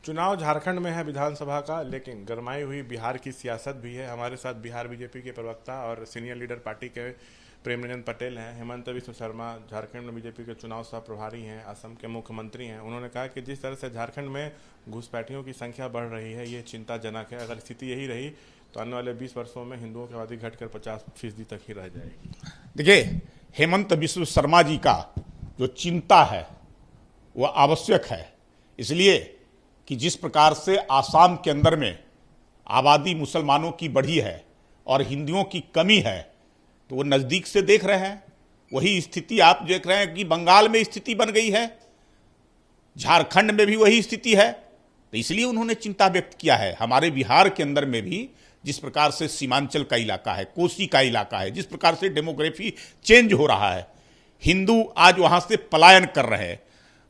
चुनाव झारखंड में है विधानसभा का, लेकिन गरमाई हुई बिहार की सियासत भी है। हमारे साथ बिहार बीजेपी के प्रवक्ता और सीनियर लीडर पार्टी के प्रेमनंदन पटेल हैं। हेमंत बिश्व शर्मा झारखंड में बीजेपी के चुनाव सह प्रभारी हैं, असम के मुख्यमंत्री हैं। उन्होंने कहा कि जिस तरह से झारखंड में घुसपैठियों की संख्या बढ़ रही है, ये चिंताजनक है। अगर स्थिति यही रही तो आने वाले 20 वर्षों में हिंदुओं की आबादी घटकर 50% तक ही रह जाएगी। देखिए, हेमंत बिश्व शर्मा जी का जो चिंता है वह आवश्यक है, इसलिए कि जिस प्रकार से आसाम के अंदर में आबादी मुसलमानों की बढ़ी है और हिंदुओं की कमी है, तो वो नज़दीक से देख रहे हैं। वही स्थिति आप देख रहे हैं कि बंगाल में स्थिति बन गई है, झारखंड में भी वही स्थिति है। तो इसलिए उन्होंने चिंता व्यक्त किया है। हमारे बिहार के अंदर में भी जिस प्रकार से सीमांचल का इलाका है, कोसी का इलाका है, जिस प्रकार से डेमोग्राफी चेंज हो रहा है, हिंदू आज वहां से पलायन कर रहे हैं,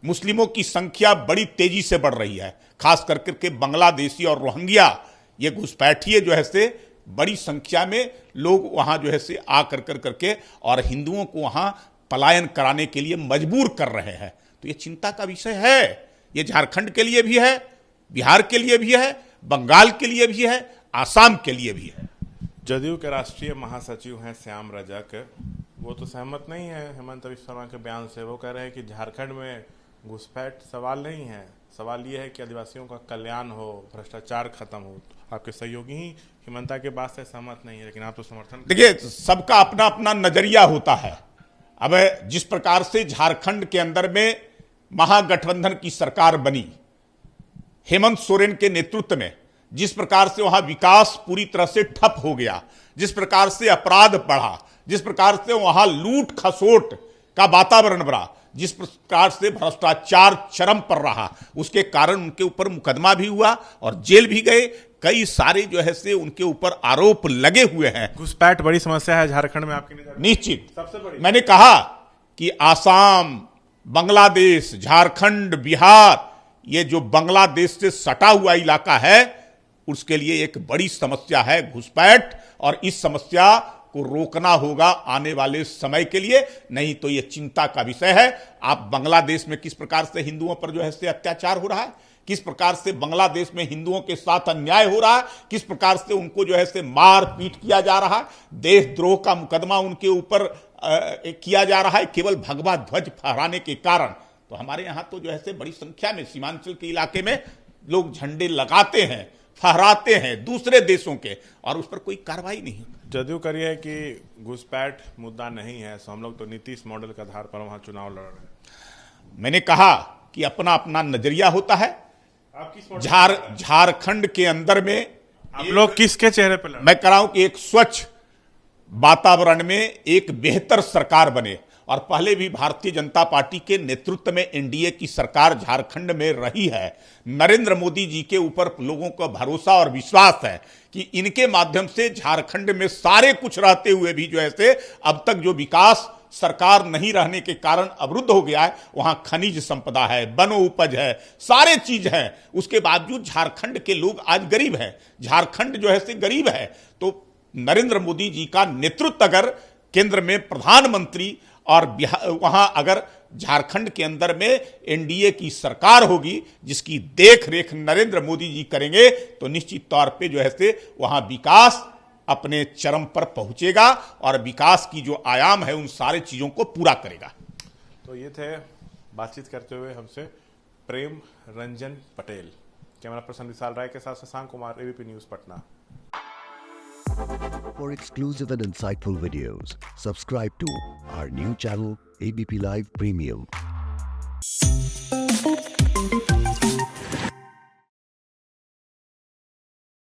मुस्लिमों की संख्या बड़ी तेजी से बढ़ रही है, खास करके बांग्लादेशी और रोहिंग्या ये घुसपैठिए जो है से बड़ी संख्या में लोग वहां जो है से आ करके और हिंदुओं को वहां पलायन कराने के लिए मजबूर कर रहे हैं। तो ये चिंता का विषय है। ये झारखंड के लिए भी है, बिहार के लिए भी है, बंगाल के लिए भी है, आसाम के लिए भी है। जदयू के राष्ट्रीय महासचिव हैं श्याम रजक, वो तो सहमत नहीं है हेमंत बिश्व शर्मा के बयान से। वो कह रहे हैं कि झारखंड में घुसपैठ सवाल नहीं है, सवाल ये है कि आदिवासियों का कल्याण हो, भ्रष्टाचार खत्म हो। तो आपके सहयोगी ही हेमंता के बात से सहमत नहीं है, लेकिन आप तो समर्थन। देखिए, सबका अपना अपना नजरिया होता है। अब जिस प्रकार से झारखंड के अंदर में महागठबंधन की सरकार बनी, हेमंत सोरेन के नेतृत्व में, जिस प्रकार से वहां विकास पूरी तरह से ठप हो गया, जिस प्रकार से अपराध बढ़ा, जिस प्रकार से वहां लूट खसोट का वातावरण बढ़ा, जिस प्रकार से भ्रष्टाचार चरम पर रहा, उसके कारण उनके ऊपर मुकदमा भी हुआ और जेल भी गए। कई सारे जो है से उनके ऊपर आरोप लगे हुए हैं। घुसपैठ बड़ी समस्या है झारखंड में आपकी नजर में? निश्चित, सबसे बड़ी। मैंने कहा कि आसाम, बांग्लादेश, झारखंड, बिहार, ये जो बांग्लादेश से सटा हुआ इलाका है, उसके लिए एक बड़ी समस्या है घुसपैठ, और इस समस्या को रोकना होगा आने वाले समय के लिए, नहीं तो यह चिंता का विषय है। आप बांग्लादेश में किस प्रकार से हिंदुओं पर जो है से अत्याचार हो रहा है, किस प्रकार से बांग्लादेश में हिंदुओं के साथ अन्याय हो रहा है, किस प्रकार से उनको जो है से मार पीट किया जा रहा है, देशद्रोह का मुकदमा उनके ऊपर किया जा रहा है केवल भगवा ध्वज फहराने के कारण। तो हमारे यहाँ तो जो है से बड़ी संख्या में सीमांचल के इलाके में लोग झंडे लगाते हैं, फहराते हैं दूसरे देशों के, और उस पर कोई कार्रवाई नहीं होती। जदयू करिए है कि घुसपैठ मुद्दा नहीं है, सो हम लोग तो नीतीश मॉडल के आधार पर वहां चुनाव लड़ रहे हैं। मैंने कहा कि अपना अपना नजरिया होता है। झारखंड के अंदर में आप लोग किसके चेहरे पर लड़? मैं कह रहा हूं कि एक स्वच्छ वातावरण में एक बेहतर सरकार बने, और पहले भी भारतीय जनता पार्टी के नेतृत्व में एनडीए की सरकार झारखंड में रही है। नरेंद्र मोदी जी के ऊपर लोगों का भरोसा और विश्वास है कि इनके माध्यम से झारखंड में सारे कुछ रहते हुए भी जो है से अब तक जो विकास सरकार नहीं रहने के कारण अवरुद्ध हो गया है, वहां खनिज संपदा है, वन उपज है, सारे चीज है, उसके बावजूद झारखंड के लोग आज गरीब हैं। झारखंड जो है से गरीब है। तो नरेंद्र मोदी जी का नेतृत्व अगर केंद्र में प्रधानमंत्री और वहां अगर झारखंड के अंदर में एनडीए की सरकार होगी जिसकी देख रेख नरेंद्र मोदी जी करेंगे, तो निश्चित तौर पे जो है से वहां विकास अपने चरम पर पहुंचेगा और विकास की जो आयाम है उन सारे चीजों को पूरा करेगा। तो ये थे बातचीत करते हुए हमसे प्रेम रंजन पटेल। कैमरा पर्सन विशाल राय के साथ Shashank Kumar, ABP news Patna. For exclusive and insightful videos, subscribe to our new channel ABP Live Premium.